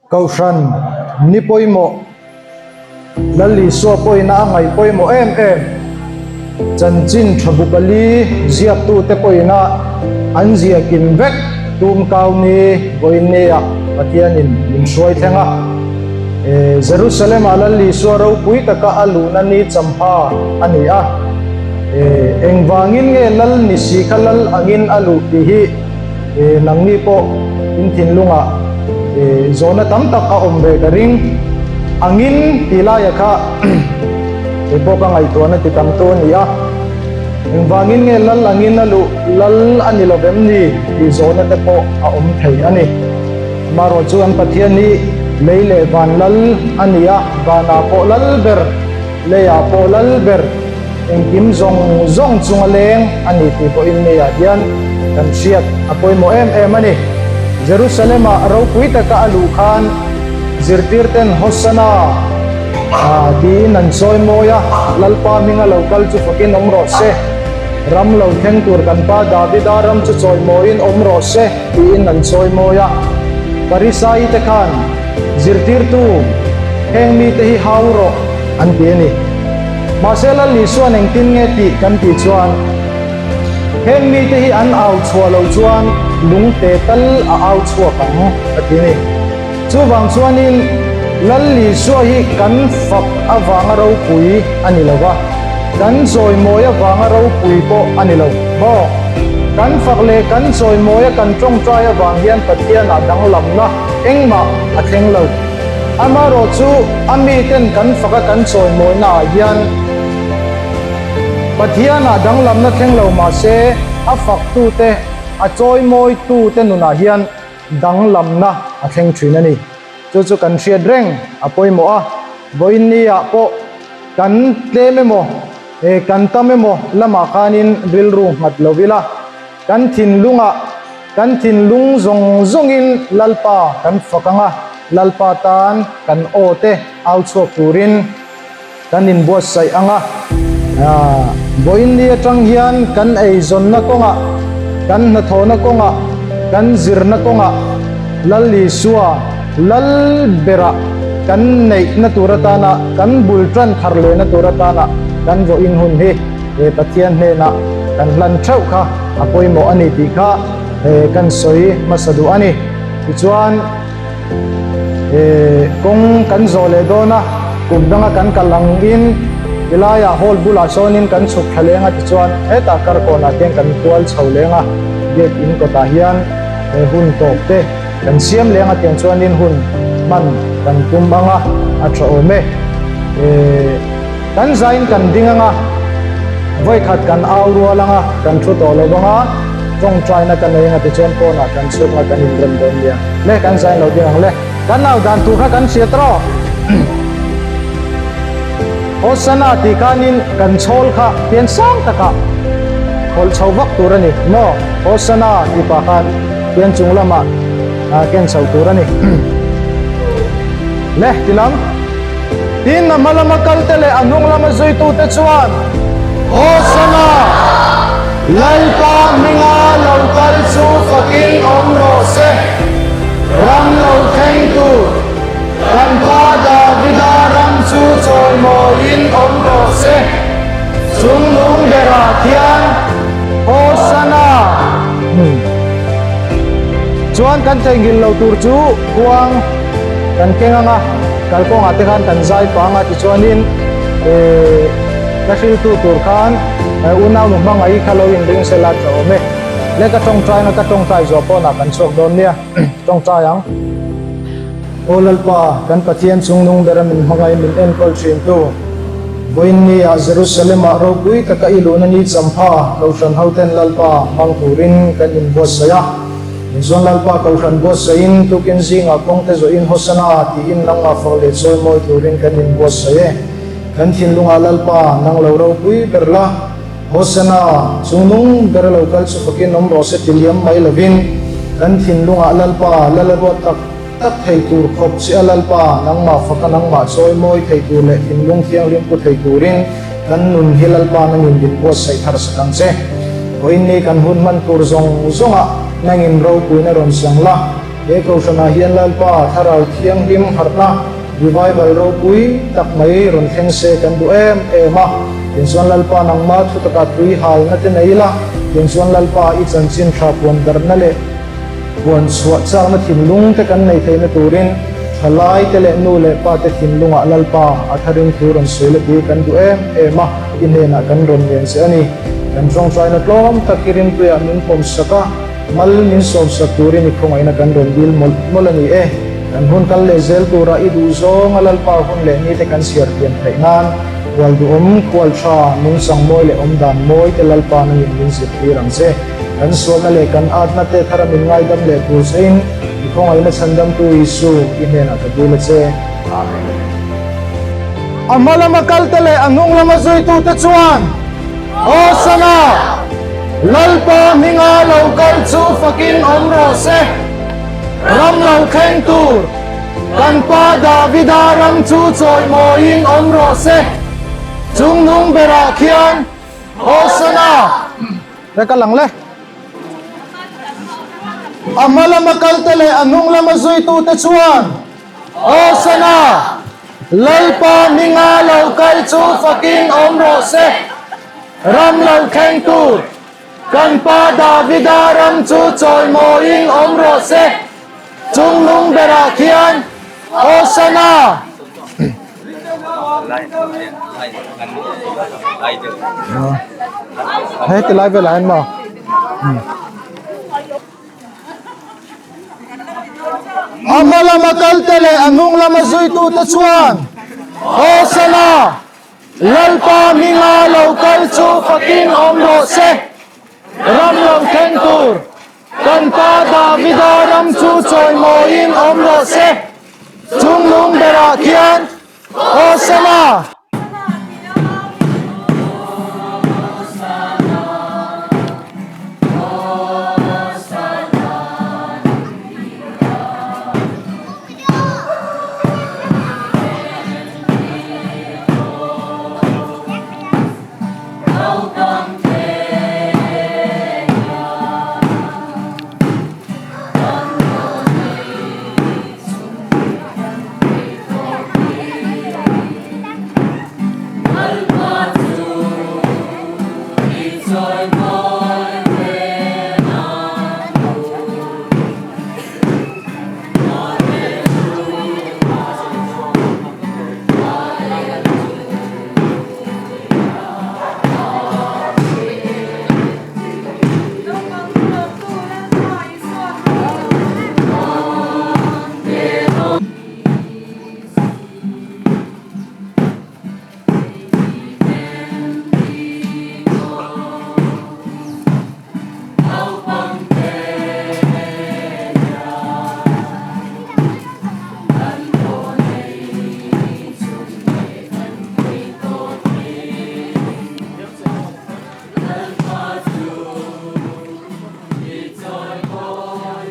Kausan ni poimo lali so poi na ngai poimo em chan chin thabukali ziap tu te poi na an zia kim vek tum kau ni boinia patianin min soi thenga Jerusalem alali so ro pui taka alu na ni champa ani a engwangin nge lal ni si khalal angin alu ti hi nangni po in thinlunga zona tam tak a ombe ka ring angin tilaya kha po ka ngai to na ti tam to ni a engwangin nge lal angin alu lal ani lovem ni ti zona te po a om thei ani maro chu an pathian ni leile van lal ania vana po lal ber leya po lal ber engkim zong chungaleng ani ti po in ne ya hian kan siat apoi mo em ani Jerusalem a ro puita ka alu khan zirtirten hosana ti nan soi moya lalpa minga local chu fakin omro se ram lo theng tur kan pa David aram chu choi moin omro se ti nan soi moya parisai te khan zirtir tu heng mi te hi hauro an ti ni masela li suan eng tin nge ti kan ti chuan heng mi te hi an au chua lo chuan lung te tal a au chua kang ati ni chu wang chuan in lal li su hi kan fak awanga ro pui ani lawa kan zoi moya wanga ro pui po ani lo ho kan fak le kan zoi moya kan tong trai awang hian pathian a dang lam na engma a thleng lo ama ro chu ami ten kan faka kan zoi moi na hian pathian a dang lam na thleng lo ma se a fak tu te a choi moi tu te nuna hian dang lam na a thleng thin ani chu kan hriat reng a poimo a voin ni a po kan tleme mo kan tame mo lama khanin ril ru mat lovila kan thin lung zongin lalpa kan fakanga lalpa tan kan ote au chok turin kan in buat sai anga voin ni atang hian kan ei zon na konga kan na thona konga kan zir na konga lal li suwa lal bera kan nei na turatana kan bultran tharle na turatana kan vo in hun hi pathian he na kan lan thau kha apoi mo ani ti kha kan soi masadu ani chuan kong kan zole dona kumdanga kan kalang in ilaya hol bula sonin kan chuk thalenga ti chuan eta kar ko na teng kan tual chholenga get in ko ta hian hun tok te kan siam lenga teng chuan in hun man kan tumbanga a tho ome kan zain kan dinganga voi khat kan aurualanga kan thu to lobanga tong china kan lenga ti chuan ko na kan chuk ma kan in rem don dia le kan zain lo ding le kan nau dan tu kha kan siatro Hosana ti kanin kan chol kha pian sang taka hol chawak turani no Hosana ti pa khan pian chunglama ken chau turani le tilam tin na malama kaltele anung lama zoi tu te chuan Hosana lalpa minga lokal chu fakin omro se ram lo theng tu kan pa David aram chu choi moin omro se chung lung bera thian Hosana chuan kan thengil lo tur chu kuang kan kenganga kalkong ate khan kan zai panga ti chuanin kasil tu tur khan unaw no mangai khaloin ring selat ome le ka tong trai zo po na kan chok don nia tong trai ang olalpa kan pathian chungnung beramin mangai min enkol thin tu boin ni a Jerusalem a ro pui ka iluna ni champha kausan hauten lalpa mang turin kan in bos saya zon lalpa kausan bos sain tu ken zinga kong te zo in Hosana ti in nang ma fole choi moi turin kan in bos saye kan thin lunga lalpa nang lo ro pui berla Hosana chungnung berlo kal su fakin nom ro se tiliam mai lovin kan thin lunga lalpa lalabo tak thei tur khop si alalpa nang ma faka nang ma choi moi thei tur le in lung thiang lim pu thei turin kan nun hilalpa nang in din bos sai thar sakang se hoin ni kan hun man tur zonga nangin ro puina ron sangla e ko sana hian lalpa tharau thiang him harna revival ro pui tak mai ron theng se kan du ema tin suan lalpa nang ma thu taka tui hal na te neila tin suan lalpa i chan chin tha puan dar na le puan suat chang na thin lung te kan nei theina turin thalai te le nu le pa te thin lunga lalpa atharin thuron sele bi kan du ema inena kan ron yen se ani kan song trai na tlom takirin tu ya min pom saka mal min som sakuri ni khong aina kan ron bil molani kan hun kal le zel tura i du zo ngalal pa hun le ni te kan siar pian thainan wal du kwal tha nung sang moi le dan moi te lal pa nang in sit tirang se kan so na le kan at na te thara min ngai dam le tu sein i khong aina chandam tu isu inena ka dile se amen amala makal tele anung lama zoi tu te chuan Hosana lalpa minga lokal chu fakin omro se ram lau khen tur kan pa davida ram chu choi moin omro se chung nung bera khian Hosana reka lang le amala makal tele anung lama zoi tu te chuan Hosana lalpa minga lokal chu fakin omro se ram lau khen tur kan pa davida ram chu choi moin omro se chung nung bera khian Hosana hey ti live line mo amala makal tele anung lama zui tu te chuan Hosana lalpa minga lokal chu fakin omro se ram lau khen tur kan pa davida ram chu choi moin omro se chung nung bera khian Hosana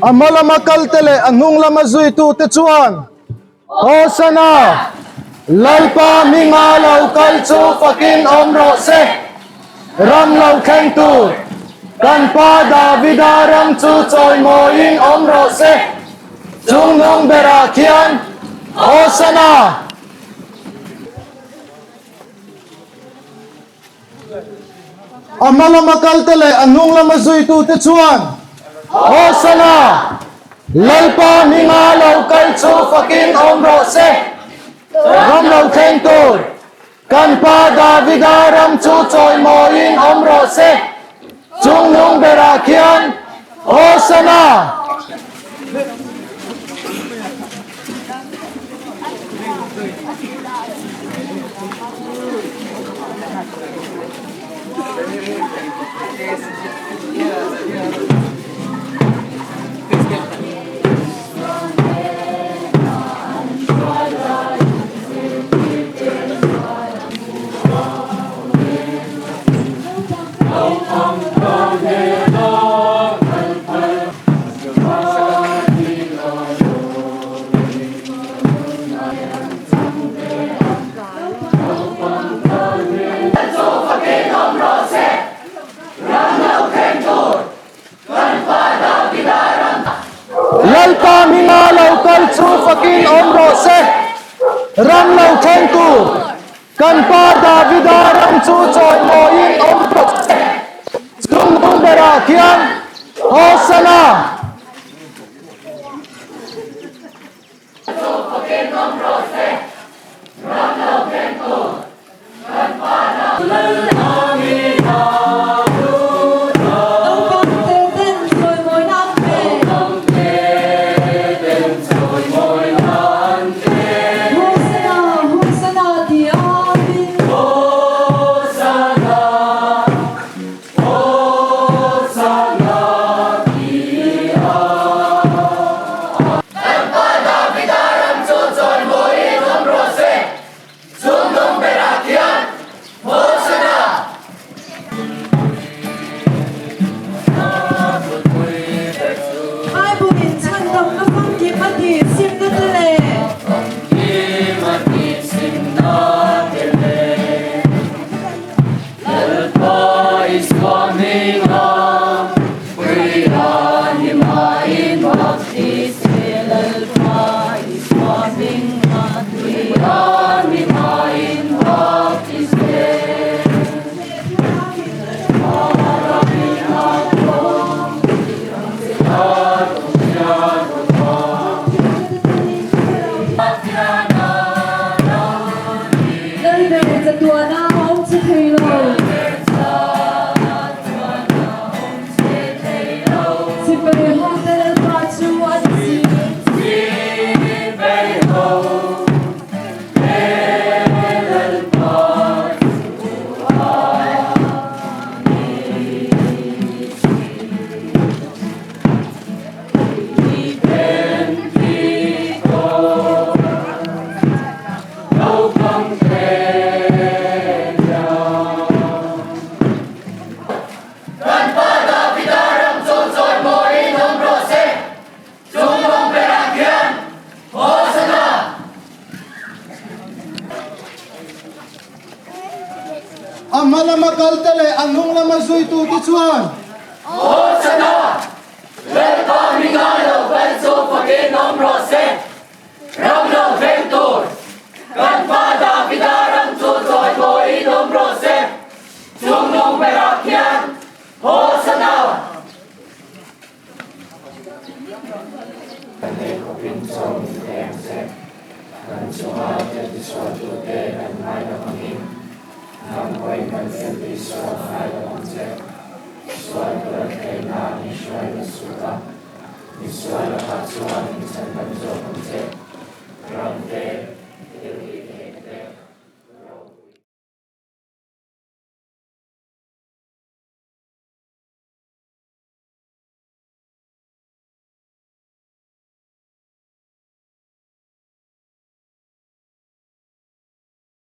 amala makal tele anung lama zui tu te chuan Hosana lalpa minga lokal chu fakin omro se ram lau khen tur kan pa davida ram chu choi moin omro se chung nung bera khian Hosana amala makal tele anung lama zui tu te chuan Hosana lalpa minga lokal chu fakin omro se ram lau khen tur kan pa davida ram chu choi moin omro se chung nung bera khian Hosana Ram lau khen tur in omro se ram lo theng tu kan pa Davida ram chu choi mo in omro se zum nung bera khian Hosana Amalama kaltele anung lama zui tu tichuan. Hosana, let Pamingano verso pagin om rose, Ramno ventur, Kanpada vidaram tutoy mo inom rose, Tungnong merakyan, Hosana. Israel